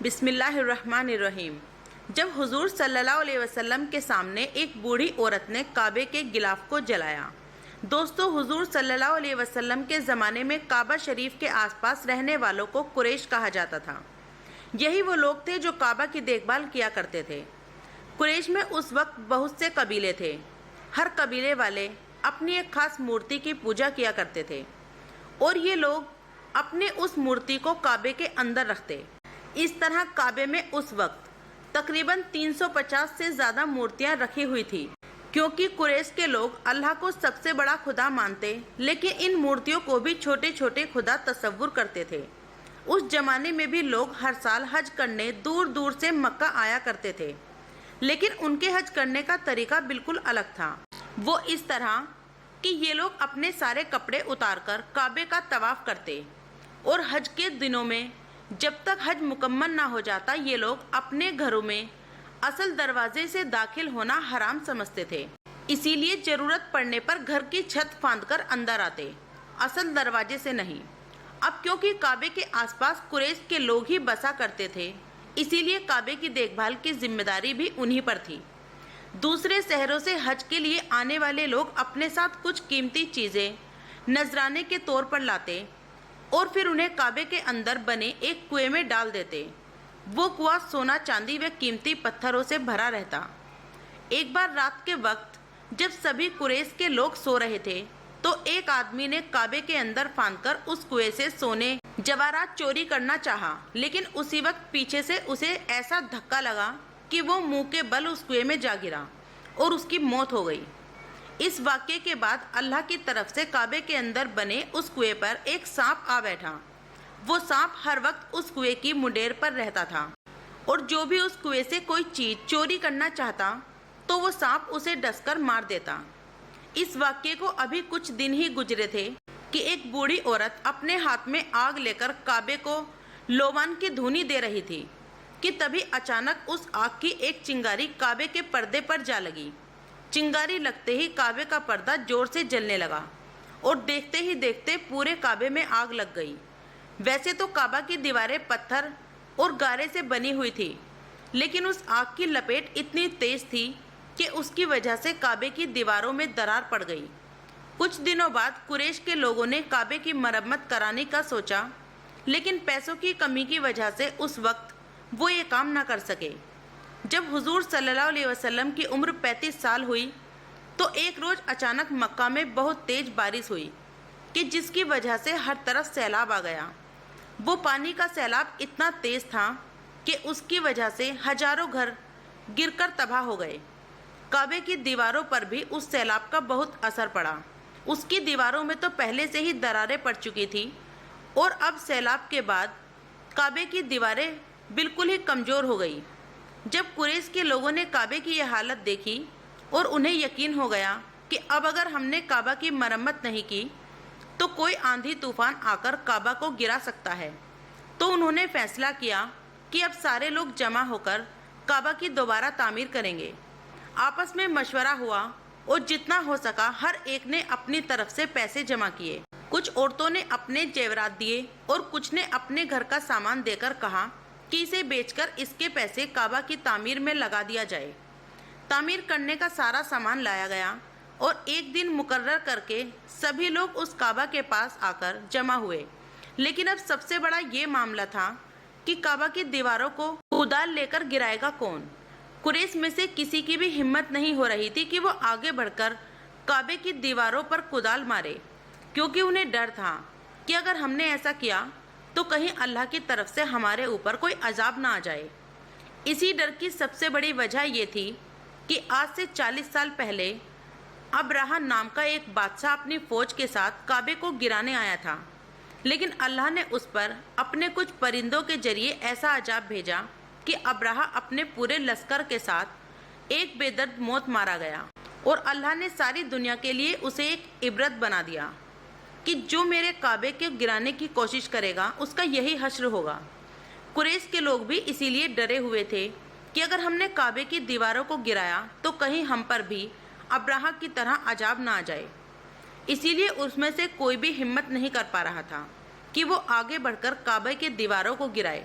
بسم اللہ الرحمن الرحیم۔ جب حضور صلی اللہ علیہ وسلم کے سامنے ایک بوڑھی عورت نے کعبے کے غلاف کو جلایا۔ دوستو، حضور صلی اللہ علیہ وسلم کے زمانے میں کعبہ شریف کے آس پاس رہنے والوں کو قریش کہا جاتا تھا۔ یہی وہ لوگ تھے جو کعبہ کی دیکھ بھال کیا کرتے تھے۔ قریش میں اس وقت بہت سے قبیلے تھے۔ ہر قبیلے والے اپنی ایک خاص مورتی کی پوجا کیا کرتے تھے اور یہ لوگ اپنے اس مورتی کو کعبے کے اندر رکھتے۔ اس طرح کعبے میں اس وقت تقریباً 350 سے زیادہ مورتیاں رکھی ہوئی تھی، کیونکہ قریش کے لوگ اللہ کو سب سے بڑا خدا مانتے، لیکن ان مورتیوں کو بھی چھوٹے چھوٹے خدا تصور کرتے تھے۔ اس زمانے میں بھی لوگ ہر سال حج کرنے دور دور سے مکہ آیا کرتے تھے، لیکن ان کے حج کرنے کا طریقہ بالکل الگ تھا۔ وہ اس طرح کہ یہ لوگ اپنے سارے کپڑے اتار کر کعبے کا طواف کرتے اور حج کے دنوں میں جب تک حج مکمل نہ ہو جاتا یہ لوگ اپنے گھروں میں اصل دروازے سے داخل ہونا حرام سمجھتے تھے، اسی لیے ضرورت پڑنے پر گھر کی چھت پھاند کر اندر آتے، اصل دروازے سے نہیں۔ اب کیونکہ کعبے کے آس پاس قریش کے لوگ ہی بسا کرتے تھے، اسی لیے کعبے کی دیکھ بھال کی ذمہ داری بھی انہی پر تھی۔ دوسرے شہروں سے حج کے لیے آنے والے لوگ اپنے ساتھ کچھ قیمتی چیزیں نذرانے کے طور پر لاتے اور پھر انہیں کعبے کے اندر بنے ایک کنویں میں ڈال دیتے۔ وہ کنواں سونا، چاندی و قیمتی پتھروں سے بھرا رہتا۔ ایک بار رات کے وقت جب سبھی قریش کے لوگ سو رہے تھے تو ایک آدمی نے کعبے کے اندر پھاند کر اس کنویں سے سونے جواہرات چوری کرنا چاہا، لیکن اسی وقت پیچھے سے اسے ایسا دھکا لگا کہ وہ منہ کے بل اس کنویں میں جا گرا اور اس کی موت ہو گئی۔ اس واقعے کے بعد اللہ کی طرف سے کعبے کے اندر بنے اس کنویں پر ایک سانپ آ بیٹھا۔ وہ سانپ ہر وقت اس کنویں کی منڈیر پر رہتا تھا اور جو بھی اس کنویں سے کوئی چیز چوری کرنا چاہتا تو وہ سانپ اسے ڈس کر مار دیتا۔ اس واقعے کو ابھی کچھ دن ہی گزرے تھے کہ ایک بوڑھی عورت اپنے ہاتھ میں آگ لے کر کعبے کو لوبان کی دھونی دے رہی تھی کہ تبھی اچانک اس آگ کی ایک چنگاری کعبے کے پردے پر جا لگی۔ چنگاری لگتے ہی کعبے کا پردہ زور سے جلنے لگا اور دیکھتے ہی دیکھتے پورے کعبے میں آگ لگ گئی۔ ویسے تو کعبہ کی دیواریں پتھر اور گارے سے بنی ہوئی تھی، لیکن اس آگ کی لپیٹ اتنی تیز تھی کہ اس کی وجہ سے کعبے کی دیواروں میں درار پڑ گئی۔ کچھ دنوں بعد قریش کے لوگوں نے کعبے کی مرمت کرانے کا سوچا، لیکن پیسوں کی کمی کی وجہ سے اس وقت وہ یہ کام نہ کر سکے۔ جب حضور صلی اللہ علیہ وسلم کی عمر 35 سال ہوئی تو ایک روز اچانک مکہ میں بہت تیز بارش ہوئی کہ جس کی وجہ سے ہر طرف سیلاب آ گیا۔ وہ پانی کا سیلاب اتنا تیز تھا کہ اس کی وجہ سے ہزاروں گھر گر کر تباہ ہو گئے۔ کعبے کی دیواروں پر بھی اس سیلاب کا بہت اثر پڑا۔ اس کی دیواروں میں تو پہلے سے ہی دراریں پڑ چکی تھی اور اب سیلاب کے بعد کعبے کی دیواریں بالکل ہی کمزور ہو گئی۔ جب قریش کے لوگوں نے کعبے کی یہ حالت دیکھی اور انہیں یقین ہو گیا کہ اب اگر ہم نے کعبہ کی مرمت نہیں کی تو کوئی آندھی طوفان آ کر کعبہ کو گرا سکتا ہے، تو انہوں نے فیصلہ کیا کہ اب سارے لوگ جمع ہو کر کعبہ کی دوبارہ تعمیر کریں گے۔ آپس میں مشورہ ہوا اور جتنا ہو سکا ہر ایک نے اپنی طرف سے پیسے جمع کیے۔ کچھ عورتوں نے اپنے زیورات دیے اور کچھ نے اپنے گھر کا سامان دے کر کہا کہ اسے بیچ کر اس کے پیسے کعبہ کی تعمیر میں لگا دیا جائے۔ تعمیر کرنے کا سارا سامان لایا گیا اور ایک دن مقرر کر کے سبھی لوگ اس کعبہ کے پاس آ کر جمع ہوئے، لیکن اب سب سے بڑا یہ معاملہ تھا کہ کعبہ کی دیواروں کو کدال لے کر گرائے گا کون۔ قریش میں سے کسی کی بھی ہمت نہیں ہو رہی تھی کہ وہ آگے بڑھ کر کعبے کی دیواروں پر کدال مارے، کیونکہ انہیں ڈر تھا کہ اگر ہم نے ایسا کیا تو کہیں اللہ کی طرف سے ہمارے اوپر کوئی عذاب نہ آ جائے۔ اسی ڈر کی سب سے بڑی وجہ یہ تھی کہ آج سے 40 سال پہلے ابرہہ نام کا ایک بادشاہ اپنی فوج کے ساتھ کعبے کو گرانے آیا تھا، لیکن اللہ نے اس پر اپنے کچھ پرندوں کے ذریعے ایسا عذاب بھیجا کہ ابرہہ اپنے پورے لشکر کے ساتھ ایک بے درد موت مارا گیا، اور اللہ نے ساری دنیا کے لیے اسے ایک عبرت بنا دیا کہ جو میرے کعبے کے گرانے کی کوشش کرے گا اس کا یہی حشر ہوگا۔ قریش کے لوگ بھی اسی لیے ڈرے ہوئے تھے کہ اگر ہم نے کعبے کی دیواروں کو گرایا تو کہیں ہم پر بھی ابرہہ کی طرح عذاب نہ آ جائے۔ اسی لیے اس میں سے کوئی بھی ہمت نہیں کر پا رہا تھا کہ وہ آگے بڑھ کر کعبے کی دیواروں کو گرائے،